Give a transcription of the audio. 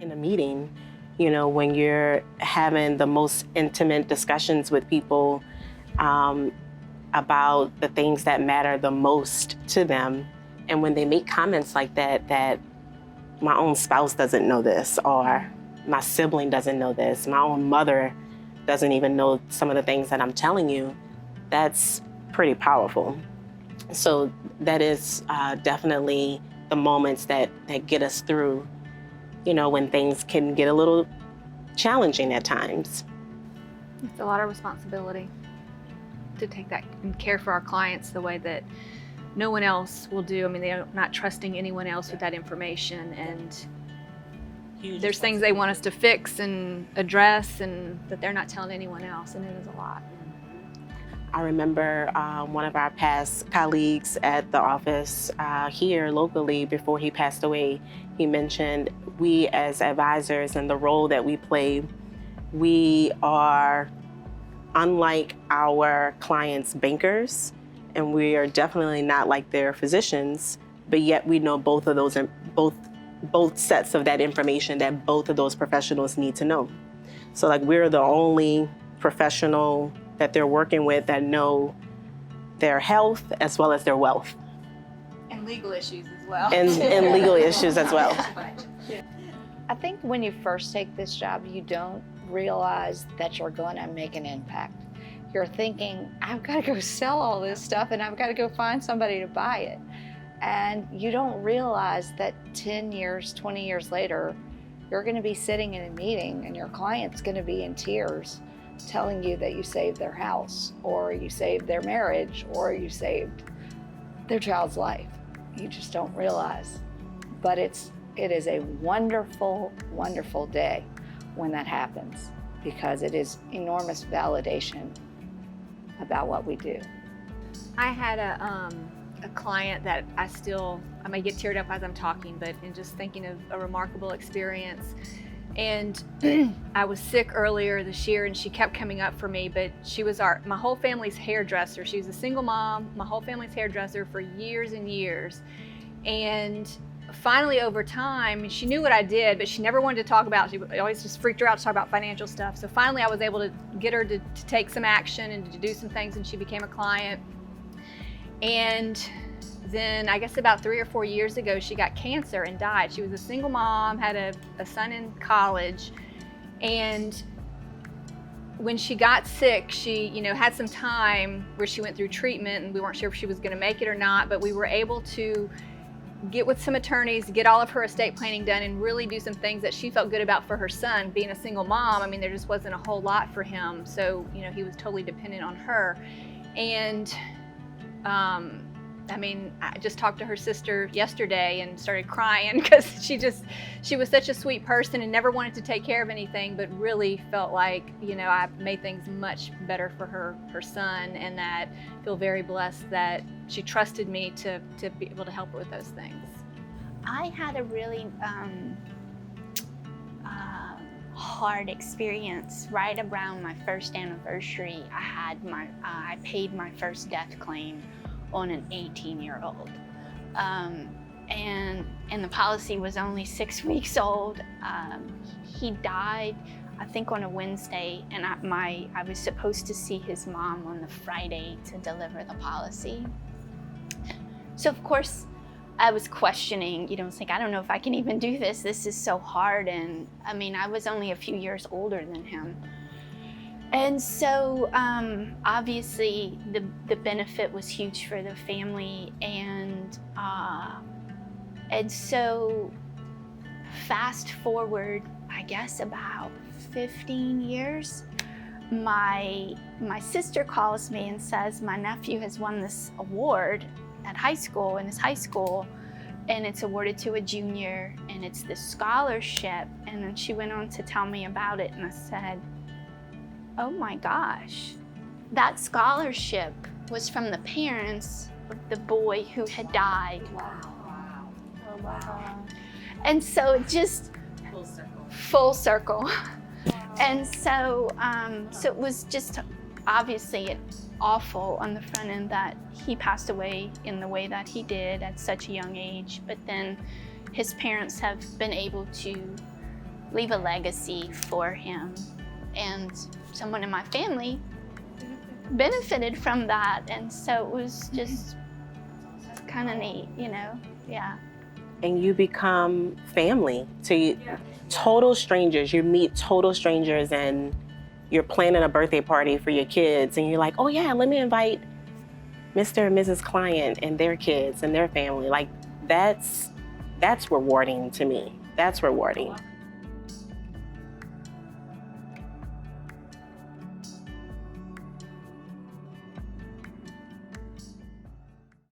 in a meeting, when you're having the most intimate discussions with people about the things that matter the most to them. And when they make comments like that my own spouse doesn't know this, or my sibling doesn't know this, my own mother doesn't even know some of the things that I'm telling you, that's pretty powerful. So that is definitely the moments that get us through, when things can get a little challenging at times. It's a lot of responsibility to take that and care for our clients the way that no one else will do. I mean, they're not trusting anyone else with that information, and there's things they want us to fix and address and that they're not telling anyone else, and it is a lot. I remember one of our past colleagues at the office here locally, before he passed away, he mentioned we as advisors and the role that we play, we are unlike our clients' bankers, and we are definitely not like their physicians, but yet we know both of those, both sets of that information that both of those professionals need to know. So like, we're the only professional that they're working with that know their health as well as their wealth. And legal issues as well. And legal issues as well. I think when you first take this job, you don't realize that you're going to make an impact. You're thinking, I've got to go sell all this stuff and I've got to go find somebody to buy it. And you don't realize that 10 years, 20 years later, you're going to be sitting in a meeting and your client's going to be in tears telling you that you saved their house, or you saved their marriage, or you saved their child's life. You just don't realize. But it is a wonderful, wonderful day when that happens, because it is enormous validation about what we do. I had a client that I may get teared up as I'm talking, but in just thinking of a remarkable experience. And I was sick earlier this year, and she kept coming up for me, but she was my whole family's hairdresser. She was a single mom, my whole family's hairdresser for years and years. And finally, over time, she knew what I did, but she never wanted to talk about it. She always just freaked her out to talk about financial stuff. So finally, I was able to get her to take some action and to do some things, and she became a client. And then I guess about 3 or 4 years ago, she got cancer and died. She was a single mom, had a son in college, and when she got sick, she had some time where she went through treatment, and we weren't sure if she was going to make it or not, but we were able to get with some attorneys, get all of her estate planning done, and really do some things that she felt good about for her son. Being a single mom, I mean, there just wasn't a whole lot for him, so he was totally dependent on her. And I just talked to her sister yesterday and started crying because she was such a sweet person and never wanted to take care of anything, but really felt like, I made things much better for her son, and that I feel very blessed that she trusted me to be able to help her with those things. I had a really hard experience right around my first anniversary. I paid my first death claim on an 18-year-old. And the policy was only 6 weeks old. He died, I think, on a Wednesday, and I was supposed to see his mom on the Friday to deliver the policy. So of course, I was questioning, it's like, I don't know if I can even do this. This is so hard. And I was only a few years older than him. And so obviously the benefit was huge for the family, and so fast forward, I guess about 15 years, my sister calls me and says my nephew has won this award at in his high school, and it's awarded to a junior, and it's this scholarship. And then she went on to tell me about it, and I said, oh my gosh, that scholarship was from the parents of the boy who had died. Wow. Oh my God. And so it just full circle. And so it was just obviously awful on the front end that he passed away in the way that he did at such a young age. But then his parents have been able to leave a legacy for him. And someone in my family benefited from that. And so it was just kind of neat, you know? Yeah. And you become family to total strangers. You meet total strangers and you're planning a birthday party for your kids and you're like, oh yeah, let me invite Mr. and Mrs. Client and their kids and their family. Like that's rewarding to me. That's rewarding.